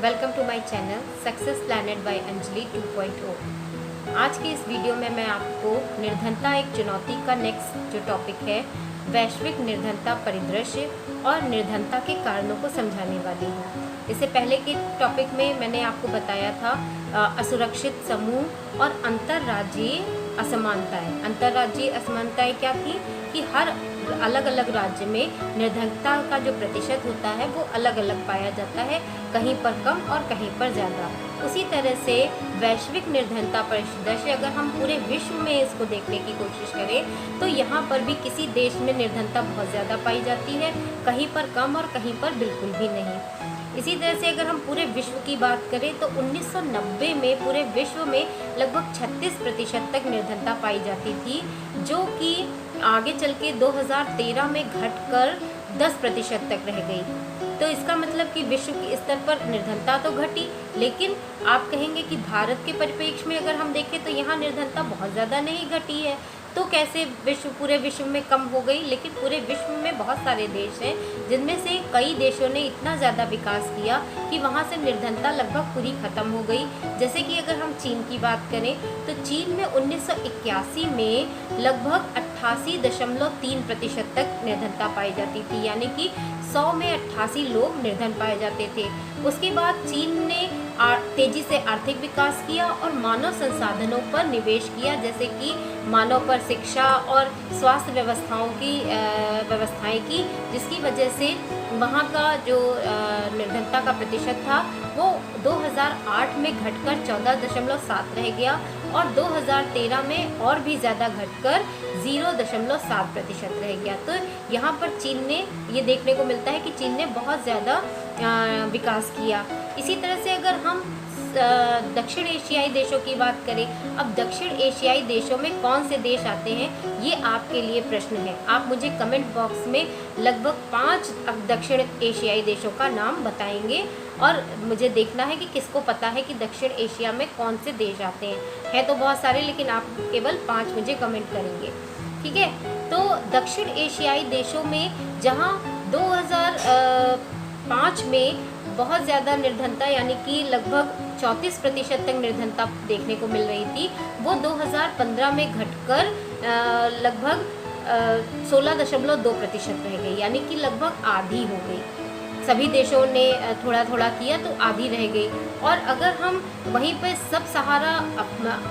Welcome to my channel success planet by Anjali 2.0। आज के इस वीडियो में मैं आपको निर्धनता एक चुनौती का नेक्स्ट जो टॉपिक है वैश्विक निर्धनता परिदृश्य और निर्धनता के कारणों को समझाने वाली हूँ। इससे पहले के टॉपिक में मैंने आपको बताया था असुरक्षित समूह और अंतर्राज्यीय असमानताएं। अंतर्राज्यीय असमानताएं क्या थी कि हर अलग अलग राज्य में निर्धनता का जो प्रतिशत होता है वो अलग अलग पाया जाता है, कहीं पर कम और कहीं पर ज़्यादा। उसी तरह से वैश्विक निर्धनता परिदृश्य अगर हम पूरे विश्व में इसको देखने की कोशिश करें तो यहाँ पर भी किसी देश में निर्धनता बहुत ज़्यादा पाई जाती है, कहीं पर कम और कहीं पर बिल्कुल भी नहीं। इसी तरह से अगर हम पूरे विश्व की बात करें तो 1990 में पूरे विश्व में लगभग 36% तक निर्धनता पाई जाती थी, जो कि आगे चल के 2013 में घटकर 10% तक रह गई। तो इसका मतलब कि विश्व के स्तर पर निर्धनता तो घटी, लेकिन आप कहेंगे कि भारत के परिप्रेक्ष्य में अगर हम देखें तो यहाँ निर्धनता बहुत ज़्यादा नहीं घटी है। तो कैसे पूरे विश्व में कम हो गई? लेकिन पूरे विश्व में बहुत सारे देश हैं जिनमें से कई देशों ने इतना ज़्यादा विकास किया कि वहाँ से निर्धनता लगभग पूरी ख़त्म हो गई। जैसे कि अगर हम चीन की बात करें तो चीन में 1981 में लगभग 88.3% तक निर्धनता पाई जाती थी, यानी कि 100 में 88 लोग निर्धन पाए जाते थे। उसके बाद चीन ने तेज़ी से आर्थिक विकास किया और मानव संसाधनों पर निवेश किया, जैसे कि मानव पर शिक्षा और स्वास्थ्य व्यवस्थाएं की, जिसकी वजह से वहाँ का जो निर्धनता का प्रतिशत था वो 2008 में घटकर 14.7 रह गया और 2013 में और भी ज़्यादा घटकर 0.7% रह गया। तो यहाँ पर चीन ने ये देखने को मिलता है कि चीन ने बहुत ज़्यादा विकास किया। इसी तरह से अगर हम दक्षिण एशियाई देशों की बात करें, अब दक्षिण एशियाई देशों में कौन से देश आते हैं ये आपके लिए प्रश्न है। आप मुझे कमेंट बॉक्स में लगभग 5 दक्षिण एशियाई देशों का नाम बताएंगे और मुझे देखना है कि किसको पता है कि दक्षिण एशिया में कौन से देश आते हैं। है तो बहुत सारे, लेकिन आप केवल 5 मुझे कमेंट करेंगे, ठीक है। तो दक्षिण एशियाई देशों में जहाँ 2005 में बहुत ज़्यादा निर्धनता यानी कि लगभग 34% तक निर्धनता देखने को मिल रही थी, वो 2015 में घटकर लगभग 16.2% रह गई, यानी कि लगभग आधी हो गई। सभी देशों ने थोड़ा थोड़ा किया तो आधी रह गई। और अगर हम वहीं पर सब सहारा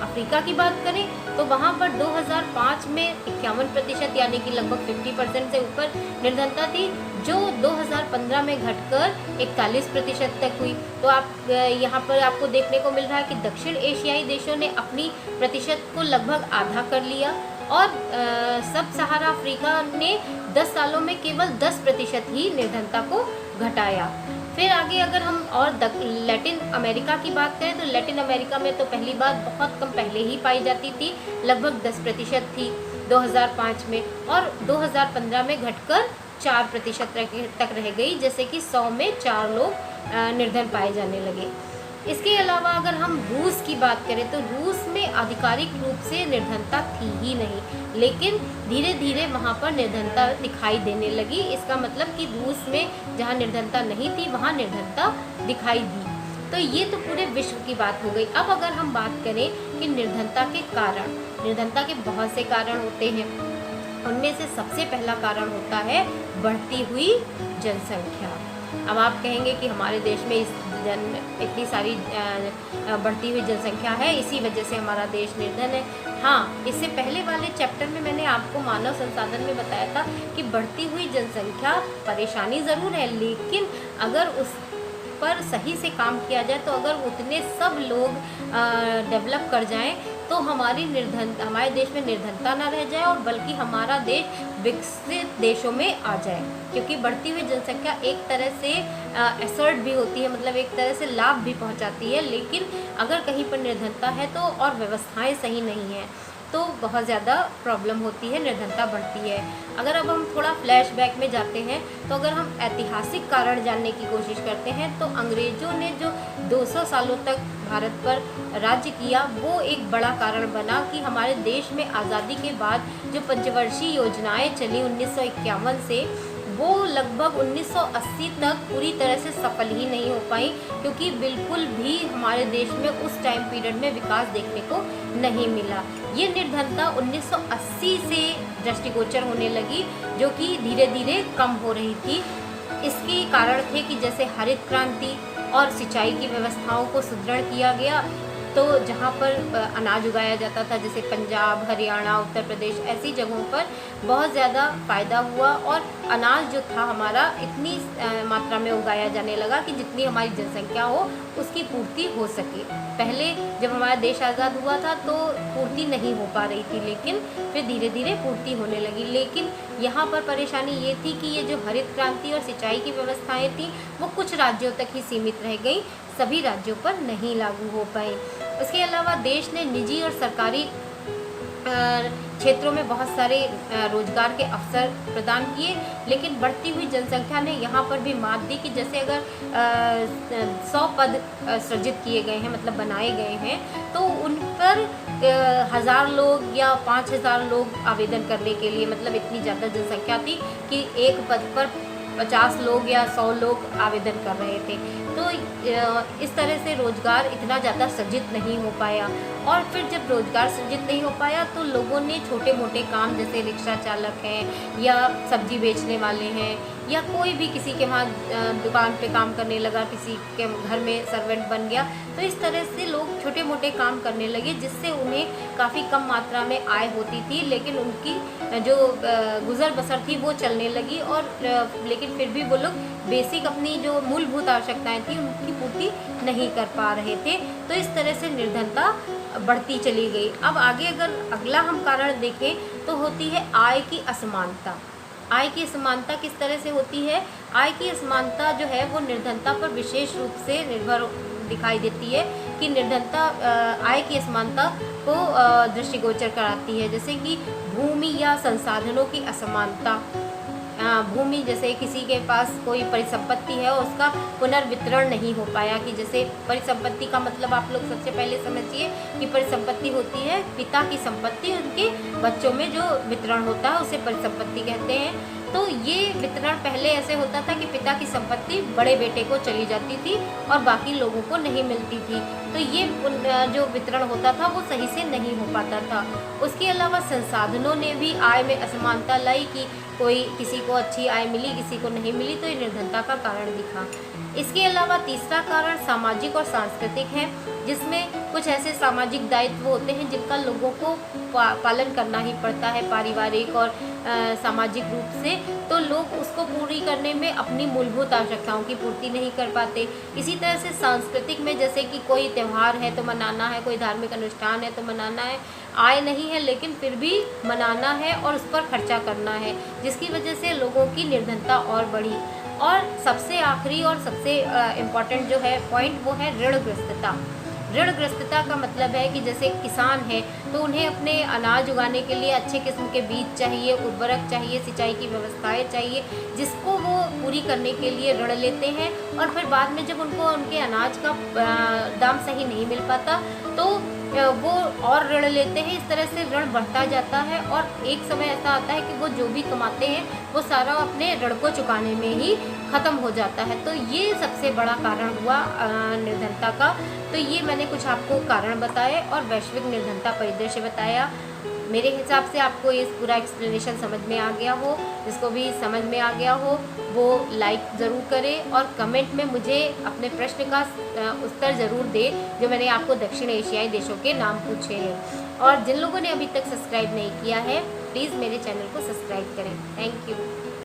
अफ्रीका की बात करें तो वहाँ पर 2005 में 51% यानी कि लगभग 50% से ऊपर निर्धनता थी, जो 2015 में घटकर 41% तक हुई। तो आप यहाँ पर आपको देखने को मिल रहा है कि दक्षिण एशियाई देशों ने अपनी प्रतिशत को लगभग आधा कर लिया और सब सहारा अफ्रीका ने 10 सालों में केवल 10% ही निर्धनता को घटाया। फिर आगे अगर हम और लैटिन अमेरिका की बात करें तो लैटिन अमेरिका में तो पहली बार बहुत कम पहले ही पाई जाती थी, लगभग 10% थी 2005 में और 2015 में घटकर 4% तक रह गई, जैसे कि 100 में 4 लोग निर्धन पाए जाने लगे। इसके अलावा अगर हम रूस की बात करें तो रूस में आधिकारिक रूप से निर्धनता थी ही नहीं, लेकिन धीरे धीरे वहाँ पर निर्धनता दिखाई देने लगी। इसका मतलब कि रूस में जहाँ निर्धनता नहीं थी वहाँ निर्धनता दिखाई दी। तो ये तो पूरे विश्व की बात हो गई। अब अगर हम बात करें कि निर्धनता के कारण, निर्धनता के बहुत से कारण होते हैं, उनमें से सबसे पहला कारण होता है बढ़ती हुई जनसंख्या। अब आप कहेंगे कि हमारे देश में इतनी सारी बढ़ती हुई जनसंख्या है, इसी वजह से हमारा देश निर्धन है। हाँ, इससे पहले वाले चैप्टर में मैंने आपको मानव संसाधन में बताया था कि बढ़ती हुई जनसंख्या परेशानी ज़रूर है, लेकिन अगर उस पर सही से काम किया जाए तो अगर उतने सब लोग डेवलप कर जाएं तो हमारे देश में निर्धनता ना रह जाए और बल्कि हमारा देश विकसित देशों में आ जाए। क्योंकि बढ़ती हुई जनसंख्या एक तरह से एसर्ट भी होती है, मतलब एक तरह से लाभ भी पहुंचाती है, लेकिन अगर कहीं पर निर्धनता है तो और व्यवस्थाएं सही नहीं हैं तो बहुत ज़्यादा प्रॉब्लम होती है, निर्धनता बढ़ती है। अगर अब हम थोड़ा फ्लैशबैक में जाते हैं तो अगर हम ऐतिहासिक कारण जानने की कोशिश करते हैं तो अंग्रेज़ों ने जो 200 सालों तक भारत पर राज्य किया वो एक बड़ा कारण बना कि हमारे देश में आज़ादी के बाद जो पंचवर्षीय योजनाएं चली 1951 से वो लगभग 1980 तक पूरी तरह से सफल ही नहीं हो पाई, क्योंकि बिल्कुल भी हमारे देश में उस टाइम पीरियड में विकास देखने को नहीं मिला। ये निर्धनता 1980 से दृष्टिगोचर होने लगी, जो कि धीरे धीरे कम हो रही थी। इसके कारण थे कि जैसे हरित क्रांति और सिंचाई की व्यवस्थाओं को सुदृढ़ किया गया, तो जहाँ पर अनाज उगाया जाता था जैसे पंजाब, हरियाणा, उत्तर प्रदेश, ऐसी जगहों पर बहुत ज़्यादा फ़ायदा हुआ और अनाज जो था हमारा इतनी मात्रा में उगाया जाने लगा कि जितनी हमारी जनसंख्या हो उसकी पूर्ति हो सके। पहले जब हमारा देश आज़ाद हुआ था तो पूर्ति नहीं हो पा रही थी, लेकिन फिर धीरे धीरे पूर्ति होने लगी। लेकिन यहाँ पर परेशानी ये थी कि ये जो हरित क्रांति और सिंचाई की व्यवस्थाएँ थी वो कुछ राज्यों तक ही सीमित रह गई, सभी राज्यों पर नहीं लागू हो पाई। इसके अलावा देश ने निजी और सरकारी क्षेत्रों में बहुत सारे रोजगार के अवसर प्रदान किए, लेकिन बढ़ती हुई जनसंख्या ने यहाँ पर भी मात दी कि जैसे अगर 100 पद सृजित किए गए हैं, मतलब बनाए गए हैं, तो उन पर 1000 लोग या 5000 लोग आवेदन करने के लिए, मतलब इतनी ज़्यादा जनसंख्या थी कि एक पद पर 50 लोग या 100 लोग आवेदन कर रहे थे। तो इस तरह से रोज़गार इतना ज़्यादा सृजित नहीं हो पाया। और फिर जब रोज़गार सृजित नहीं हो पाया तो लोगों ने छोटे मोटे काम जैसे रिक्शा चालक हैं या सब्जी बेचने वाले हैं या कोई भी किसी के वहाँ दुकान पे काम करने लगा, किसी के घर में सर्वेंट बन गया, तो इस तरह से लोग छोटे मोटे काम करने लगे, जिससे उन्हें काफ़ी कम मात्रा में आय होती थी, लेकिन उनकी जो गुजर बसर थी वो चलने लगी। और लेकिन फिर भी वो लोग बेसिक अपनी जो मूलभूत आवश्यकताएं थी उनकी पूर्ति नहीं कर पा रहे थे। तो इस तरह से निर्धनता बढ़ती चली गई। अब आगे अगर अगला हम कारण देखें तो होती है आय की असमानता। आय की असमानता किस तरह से होती है? आय की असमानता जो है वो निर्धनता पर विशेष रूप से निर्भर दिखाई देती है कि निर्धनता आय की असमानता को दृष्टिगोचर कराती है। जैसे कि भूमि या संसाधनों की असमानता। भूमि, जैसे किसी के पास कोई परिसंपत्ति है और उसका पुनर्वितरण नहीं हो पाया, कि जैसे परिसंपत्ति का मतलब आप लोग सबसे पहले समझिए कि परिसंपत्ति होती है पिता की संपत्ति, उनके बच्चों में जो वितरण होता है उसे परिसंपत्ति कहते हैं। तो ये वितरण पहले ऐसे होता था कि पिता की संपत्ति बड़े बेटे को चली जाती थी और बाकी लोगों को नहीं मिलती थी। तो ये जो वितरण होता था वो सही से नहीं हो पाता था। उसके अलावा संसाधनों ने भी आय में असमानता लाई कि कोई किसी को अच्छी आय मिली, किसी को नहीं मिली, तो ये निर्धनता का कारण दिखा। इसके अलावा तीसरा कारण सामाजिक और सांस्कृतिक है, जिसमें कुछ ऐसे सामाजिक दायित्व होते हैं जिनका लोगों को पालन करना ही पड़ता है, पारिवारिक और सामाजिक रूप से, तो लोग उसको पूरी करने में अपनी मूलभूत आवश्यकताओं की पूर्ति नहीं कर पाते। इसी तरह से सांस्कृतिक में जैसे कि कोई त्यौहार है तो मनाना है, कोई धार्मिक अनुष्ठान है तो मनाना है, आय नहीं है लेकिन फिर भी मनाना है और उस पर खर्चा करना है, जिसकी वजह से लोगों की निर्धनता और बढ़ी। और सबसे आखिरी और सबसे इम्पॉर्टेंट जो है पॉइंट वो है ऋणग्रस्तता। ऋणग्रस्तता का मतलब है कि जैसे किसान है तो उन्हें अपने अनाज उगाने के लिए अच्छे किस्म के बीज चाहिए, उर्वरक चाहिए, सिंचाई की व्यवस्थाएं चाहिए, जिसको वो पूरी करने के लिए ऋण लेते हैं। और फिर बाद में जब उनको उनके अनाज का दाम सही नहीं मिल पाता तो वो और ऋण लेते हैं। इस तरह से ऋण बढ़ता जाता है और एक समय ऐसा आता है कि वो जो भी कमाते हैं वो सारा अपने ऋण को चुकाने में ही ख़त्म हो जाता है। तो ये सबसे बड़ा कारण हुआ निर्धनता का। तो ये मैंने कुछ आपको कारण बताए और वैश्विक निर्धनता परिदृश्य बताया। मेरे हिसाब से आपको ये पूरा एक्सप्लेनेशन समझ में आ गया हो। जिसको भी समझ में आ गया हो वो लाइक ज़रूर करे और कमेंट में मुझे अपने प्रश्न का उत्तर ज़रूर दे, जो मैंने आपको दक्षिण एशियाई देशों के नाम पूछे हैं। और जिन लोगों ने अभी तक सब्सक्राइब नहीं किया है प्लीज़ मेरे चैनल को सब्सक्राइब करें। Thank you.